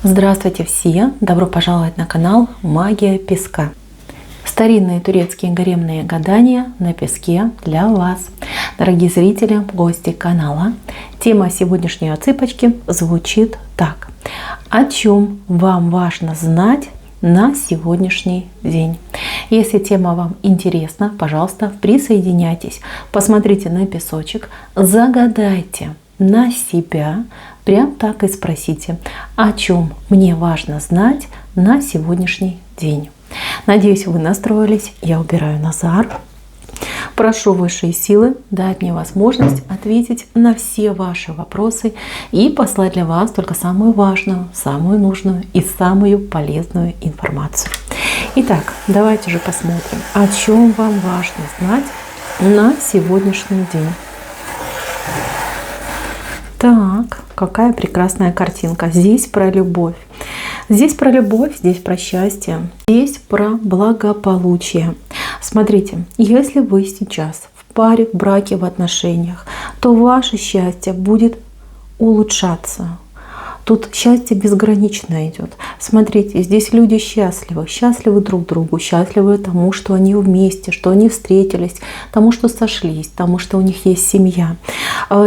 Здравствуйте все! Добро пожаловать на канал Магия Песка. Старинные турецкие гаремные гадания на песке для вас. Дорогие зрители, гости канала, тема сегодняшней отсыпочки звучит так. О чем вам важно знать на сегодняшний день? Если тема вам интересна, пожалуйста, присоединяйтесь. Посмотрите на песочек, загадайте на себя, прям так и спросите, о чем мне важно знать на сегодняшний день. Надеюсь, вы настроились. Я убираю Назар. Прошу высшие силы дать мне возможность ответить на все ваши вопросы и послать для вас только самую важную, самую нужную и самую полезную информацию. Итак, давайте же посмотрим, о чем вам важно знать на сегодняшний день. Так, какая прекрасная картинка. Здесь про любовь. Здесь про любовь, здесь про счастье, здесь про благополучие. Смотрите, если вы сейчас в паре, в браке, в отношениях, то ваше счастье будет улучшаться. Тут счастье безгранично идет. Смотрите, здесь люди счастливы. Счастливы друг другу, счастливы тому, что они вместе, что они встретились, тому, что сошлись, тому, что у них есть семья.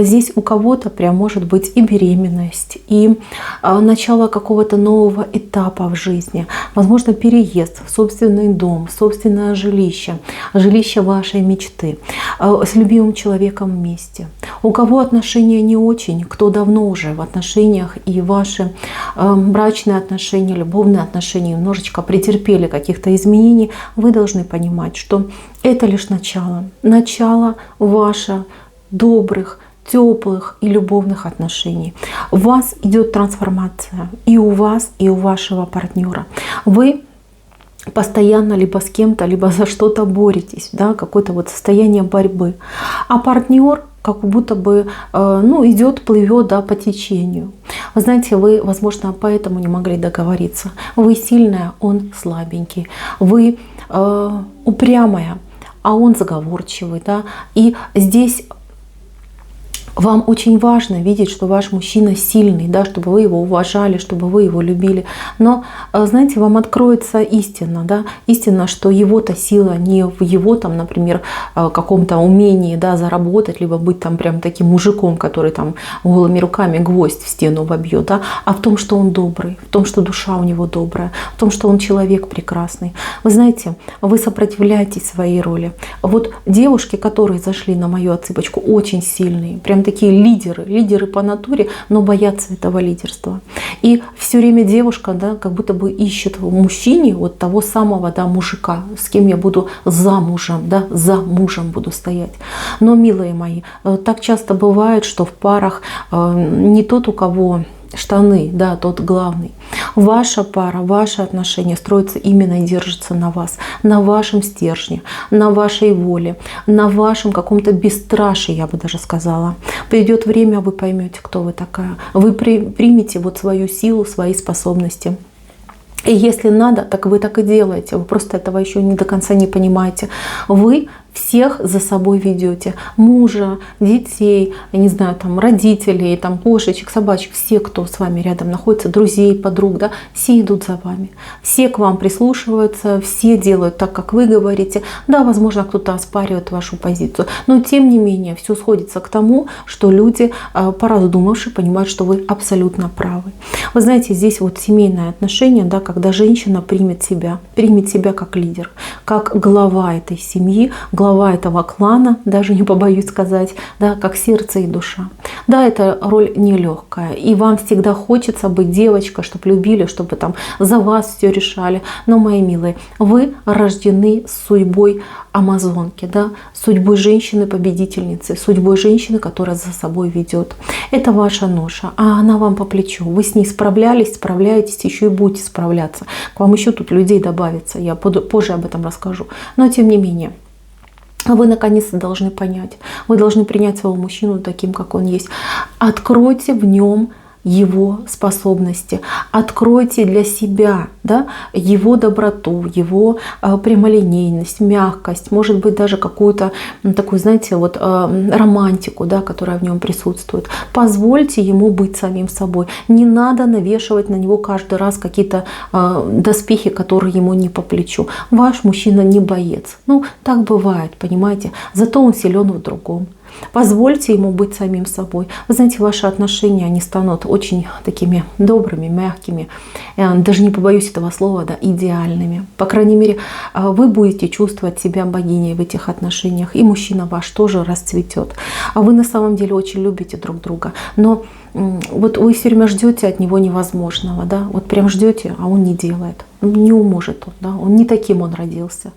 Здесь у кого-то прям может быть и беременность, и начало какого-то нового этапа в жизни. Возможно, переезд в собственный дом, в собственное жилище, жилище вашей мечты, с любимым человеком вместе. У кого отношения не очень, кто давно уже в отношениях, и ваши брачные отношения, любовные отношения немножечко претерпели каких-то изменений, вы должны понимать, что это лишь начало. Начало ваших добрых, теплых и любовных отношений. У вас идет трансформация и у вас, и у вашего партнера. Вы постоянно либо с кем-то, либо за что-то боретесь, да, какое-то вот состояние борьбы. А партнер как будто бы идет, плывет, да, по течению. Вы знаете, вы, возможно, поэтому не могли договориться. Вы сильная, он слабенький. Вы упрямая, а он заговорчивый. Да? И здесь вам очень важно видеть, что ваш мужчина сильный, да, чтобы вы его уважали, чтобы вы его любили. Но, знаете, вам откроется истина, да, истина, что его-то сила не в его, там, например, каком-то умении, да, заработать, либо быть там прям таким мужиком, который там голыми руками гвоздь в стену вобьет, да, а в том, что он добрый, в том, что душа у него добрая, в том, что он человек прекрасный. Вы знаете, вы сопротивляетесь своей роли. Вот девушки, которые зашли на мою отсыпочку, очень сильные, прям такие лидеры по натуре, но боятся этого лидерства. И все время девушка, да, как будто бы ищет в мужчине вот того самого, да, мужика, с кем я буду замужем, да, за мужем буду стоять. Но, милые мои, так часто бывает, что в парах не тот, у кого штаны, да, тот главный. Ваша пара, ваши отношения строятся именно и держатся на вас, на вашем стержне, на вашей воле, на вашем каком-то бесстрашии, я бы даже сказала. Придет время, вы поймете, кто вы такая. Вы примете вот свою силу, свои способности. И если надо, так вы так и делаете. Вы просто этого еще не до конца не понимаете. Вы всех за собой ведете. Мужа, детей, я не знаю, там, родителей, там, кошечек, собачек, все, кто с вами рядом находится, друзей, подруг, да, все идут за вами. Все к вам прислушиваются, все делают так, как вы говорите. Да, возможно, кто-то оспаривает вашу позицию. Но, тем не менее, все сходится к тому, что люди, пораздумавши, понимают, что вы абсолютно правы. Вы знаете, здесь вот семейное отношение, да, когда женщина примет себя как лидер, как глава этой семьи, глава этого клана, даже не побоюсь сказать, да, как сердце и душа. Да, эта роль нелегкая, и вам всегда хочется быть девочкой, чтобы любили, чтобы там за вас все решали. Но, мои милые, вы рождены с судьбой амазонки, да, судьбой женщины-победительницы, судьбой женщины, которая за собой ведет. Это ваша ноша, а она вам по плечу. Вы с ней справлялись, справляетесь, еще и будете справляться. К вам еще тут людей добавится, я позже об этом расскажу. Но, тем не менее, вы наконец-то должны понять, вы должны принять своего мужчину таким, как он есть. Откройте в нем его способности, откройте для себя, да, его доброту, его прямолинейность, мягкость, может быть, даже какую-то такую, знаете, вот романтику, да, которая в нем присутствует. Позвольте ему быть самим собой. Не надо навешивать на него каждый раз какие-то доспехи, которые ему не по плечу. Ваш мужчина не боец. Ну, так бывает, понимаете. Зато он силен в другом. Позвольте ему быть самим собой. Вы знаете, ваши отношения, они станут очень такими добрыми, мягкими, даже не побоюсь этого слова, да, идеальными. По крайней мере, вы будете чувствовать себя богиней в этих отношениях, и мужчина ваш тоже расцветет. А вы на самом деле очень любите друг друга, но вот вы все время ждете от него невозможного, да, вот прям ждете, а он не делает. Не может он, да, он не таким он родился.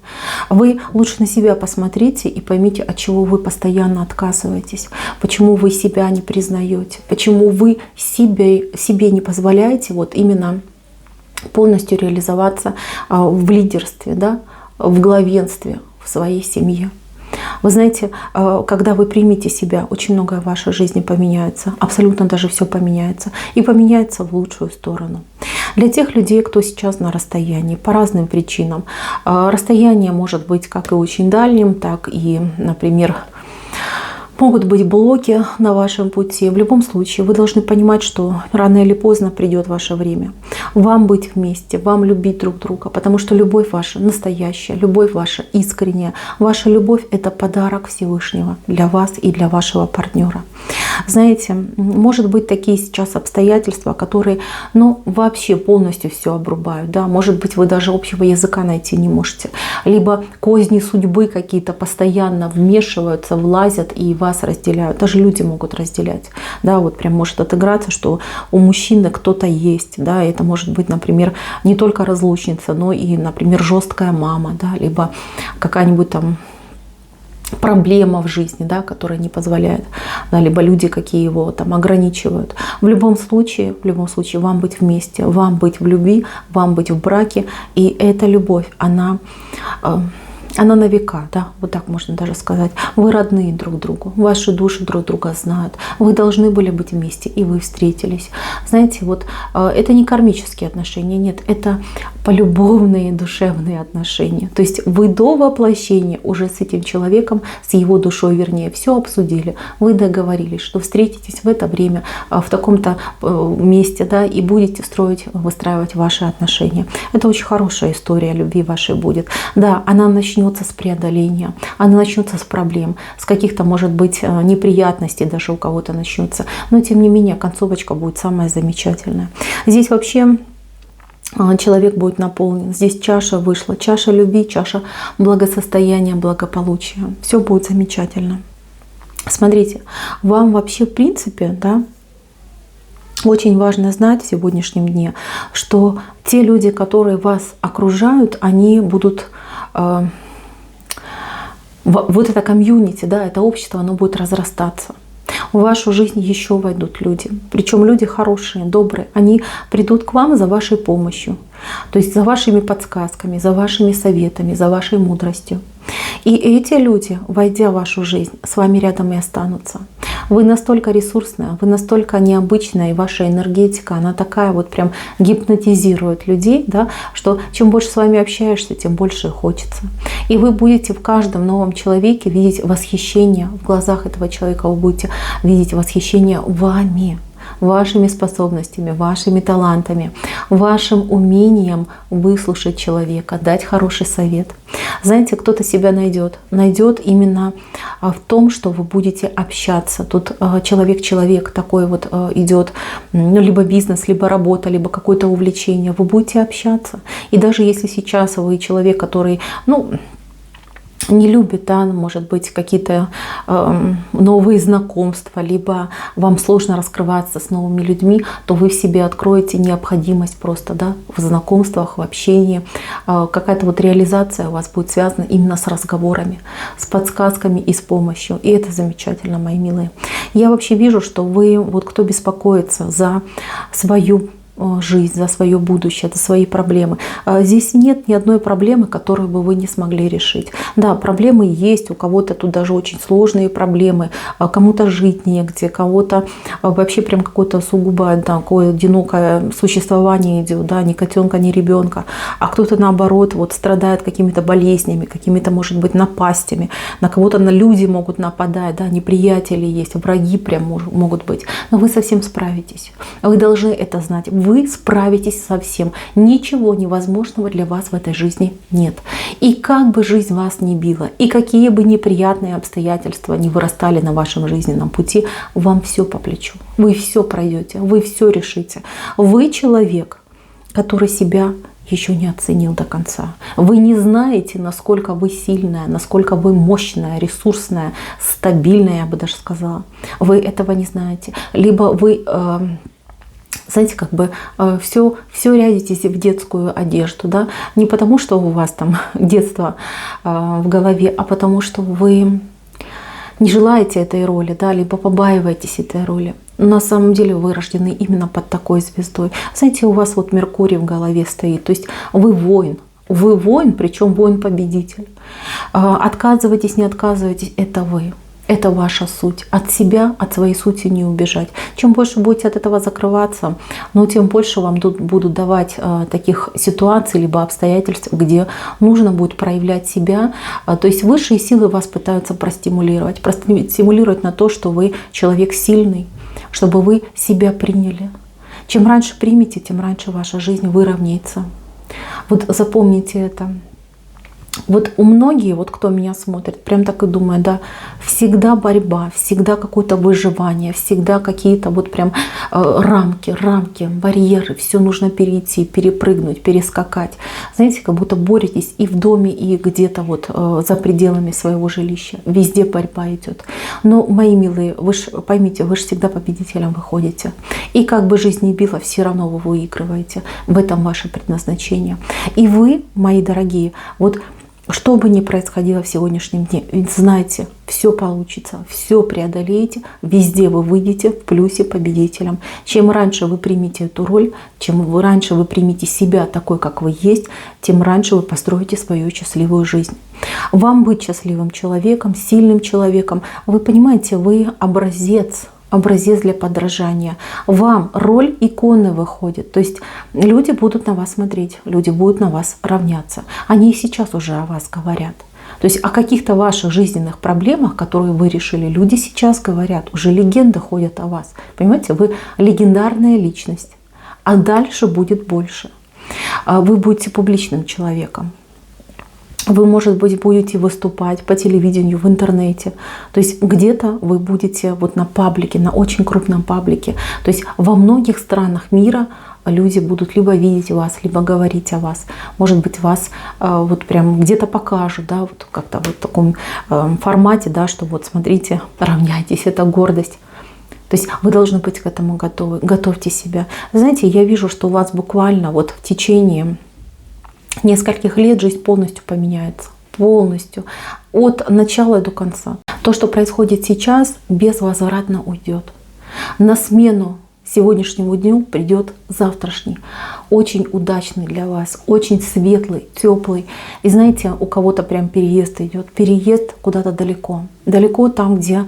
Вы лучше на себя посмотрите и поймите, от чего вы постоянно отказываетесь, почему вы себя не признаете, почему вы себе не позволяете вот именно полностью реализоваться в лидерстве, да, в главенстве в своей семье. Вы знаете, когда вы примете себя, очень многое в вашей жизни поменяется, абсолютно даже все поменяется, и поменяется в лучшую сторону. Для тех людей, кто сейчас на расстоянии, по разным причинам, расстояние может быть как и очень дальним, так и, например, могут быть блоки на вашем пути. В любом случае, вы должны понимать, что рано или поздно придет ваше время. Вам быть вместе, вам любить друг друга, потому что любовь ваша настоящая, любовь ваша искренняя. Ваша любовь – это подарок Всевышнего для вас и для вашего партнера. Знаете, может быть такие сейчас обстоятельства, которые, ну, вообще полностью все обрубают. Да? Может быть, вы даже общего языка найти не можете. Либо козни судьбы какие-то постоянно вмешиваются, влазят и вас разделяют. Даже люди могут разделять. Да, вот прям может отыграться, что у мужчины кто-то есть. Да, это может быть, например, не только разлучница, но и, например, жесткая мама, да, либо какая-нибудь там проблема в жизни, да, которая не позволяет, да, либо люди, какие его там ограничивают. В любом случае, вам быть вместе, вам быть в любви, вам быть в браке. И эта любовь, она на века, да, вот так можно даже сказать. Вы родные друг другу, ваши души друг друга знают. Вы должны были быть вместе, и вы встретились. Знаете, вот это не кармические отношения, нет, это полюбовные душевные отношения. То есть вы до воплощения уже с этим человеком, с его душой, вернее, все обсудили. Вы договорились, что встретитесь в это время, в таком-то месте, да, и будете выстраивать ваши отношения. Это очень хорошая история любви вашей будет. Да, она начнется с преодоления, она начнется с проблем, с каких-то, может быть, неприятностей даже у кого-то начнется. Но, тем не менее, концовочка будет самая замечательная. Здесь вообще человек будет наполнен. Здесь чаша вышла, чаша любви, чаша благосостояния, благополучия. Все будет замечательно. Смотрите, вам вообще, в принципе, да, очень важно знать в сегодняшнем дне, что те люди, которые вас окружают, они будут... Вот это комьюнити, да, это общество, оно будет разрастаться. В вашу жизнь еще войдут люди. Причем люди хорошие, добрые. Они придут к вам за вашей помощью. То есть за вашими подсказками, за вашими советами, за вашей мудростью. И эти люди, войдя в вашу жизнь, с вами рядом и останутся. Вы настолько ресурсная, вы настолько необычная, и ваша энергетика, она такая вот прям гипнотизирует людей, да, что чем больше с вами общаешься, тем больше хочется. И вы будете в каждом новом человеке видеть восхищение в глазах этого человека, вы будете видеть восхищение вами, вашими способностями, вашими талантами, вашим умением выслушать человека, дать хороший совет. Знаете, кто-то себя найдет именно в том, что вы будете общаться. Тут человек-человек такой вот идет, ну, либо бизнес, либо работа, либо какое-то увлечение. Вы будете общаться. И даже если сейчас вы человек, который, ну, не любит, да, может быть, какие-то новые знакомства, либо вам сложно раскрываться с новыми людьми, то вы в себе откроете необходимость просто, да, в знакомствах, в общении. Какая-то вот реализация у вас будет связана именно с разговорами, с подсказками и с помощью. И это замечательно, мои милые. Я вообще вижу, что вы, вот кто беспокоится за свою жизнь, за свое будущее, за свои проблемы. Здесь нет ни одной проблемы, которую бы вы не смогли решить. Да, проблемы есть, у кого-то тут даже очень сложные проблемы, кому-то жить негде, кого-то вообще прям какое-то сугубо такое одинокое существование идет, да, ни котенка, ни ребенка, а кто-то наоборот вот страдает какими-то болезнями, какими-то, может быть, напастями, на кого-то на люди могут нападать, да, неприятели есть, враги прям могут быть, но вы совсем справитесь, вы должны это знать. Вы справитесь со всем. Ничего невозможного для вас в этой жизни нет. И как бы жизнь вас не била, и какие бы неприятные обстоятельства не вырастали на вашем жизненном пути, вам все по плечу. Вы все пройдете, вы все решите. Вы человек, который себя еще не оценил до конца. Вы не знаете, насколько вы сильная, насколько вы мощная, ресурсная, стабильная, я бы даже сказала. Вы этого не знаете. Либо вы... знаете, как бы все рядитесь в детскую одежду, да, не потому, что у вас там детство в голове, а потому, что вы не желаете этой роли, да, либо побаиваетесь этой роли. На самом деле вы рождены именно под такой звездой. Знаете, у вас вот Меркурий в голове стоит, то есть вы воин, причем воин-победитель. Отказывайтесь, не отказывайтесь, это вы. Это ваша суть. От себя, от своей сути не убежать. Чем больше будете от этого закрываться, тем больше вам будут давать таких ситуаций либо обстоятельств, где нужно будет проявлять себя. То есть высшие силы вас пытаются простимулировать на то, что вы человек сильный, чтобы вы себя приняли. Чем раньше примете, тем раньше ваша жизнь выровняется. Вот запомните это. Вот у многих, вот кто меня смотрит, прям так и думает, да, всегда борьба, всегда какое-то выживание, всегда какие-то вот прям рамки, барьеры, все нужно перейти, перепрыгнуть, перескакать. Знаете, как будто боретесь и в доме, и где-то вот за пределами своего жилища. Везде борьба идет. Но, мои милые, вы же поймите, вы же всегда победителем выходите. И как бы жизнь ни била, все равно вы выигрываете. В этом ваше предназначение. И вы, мои дорогие, вот что бы ни происходило в сегодняшнем дне, знайте, все получится, все преодолеете, везде вы выйдете в плюсе победителем. Чем раньше вы примете эту роль, чем раньше вы примете себя такой, как вы есть, тем раньше вы построите свою счастливую жизнь. Вам быть счастливым человеком, сильным человеком, вы понимаете, вы образец для подражания. Вам роль иконы выходит. То есть люди будут на вас смотреть, люди будут на вас равняться. Они и сейчас уже о вас говорят. То есть о каких-то ваших жизненных проблемах, которые вы решили, люди сейчас говорят. Уже легенды ходят о вас. Понимаете, вы легендарная личность. А дальше будет больше. Вы будете публичным человеком. Вы, может быть, будете выступать по телевидению, в интернете. То есть где-то вы будете вот на паблике, на очень крупном паблике. То есть во многих странах мира люди будут либо видеть вас, либо говорить о вас. Может быть, вас вот прям где-то покажут, да, вот как-то вот в таком формате, да, что вот смотрите, равняйтесь, это гордость. То есть вы должны быть к этому готовы. Готовьте себя. Знаете, я вижу, что у вас буквально вот в течение нескольких лет жизнь полностью поменяется. Полностью. От начала до конца. То, что происходит сейчас, безвозвратно уйдет. На смену сегодняшнему дню придет завтрашний. Очень удачный для вас. Очень светлый, теплый. И знаете, у кого-то прям переезд идет. Переезд куда-то далеко. Далеко там, где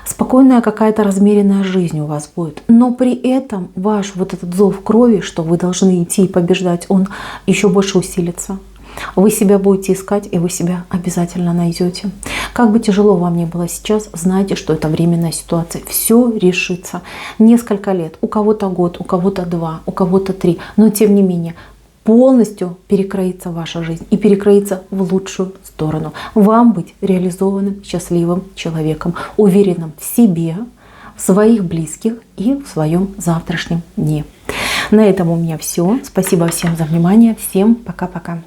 спокойная какая-то размеренная жизнь у вас будет. Но при этом ваш вот этот зов крови, что вы должны идти и побеждать, он еще больше усилится. Вы себя будете искать, и вы себя обязательно найдете. Как бы тяжело вам ни было сейчас, знайте, что это временная ситуация. Все решится. Несколько лет. У кого-то год, у кого-то 2, у кого-то 3. Но тем не менее, полностью перекроится ваша жизнь и перекроится в лучшую сторону. Вам быть реализованным, счастливым человеком, уверенным в себе, в своих близких и в своем завтрашнем дне. На этом у меня все. Спасибо всем за внимание. Всем пока-пока.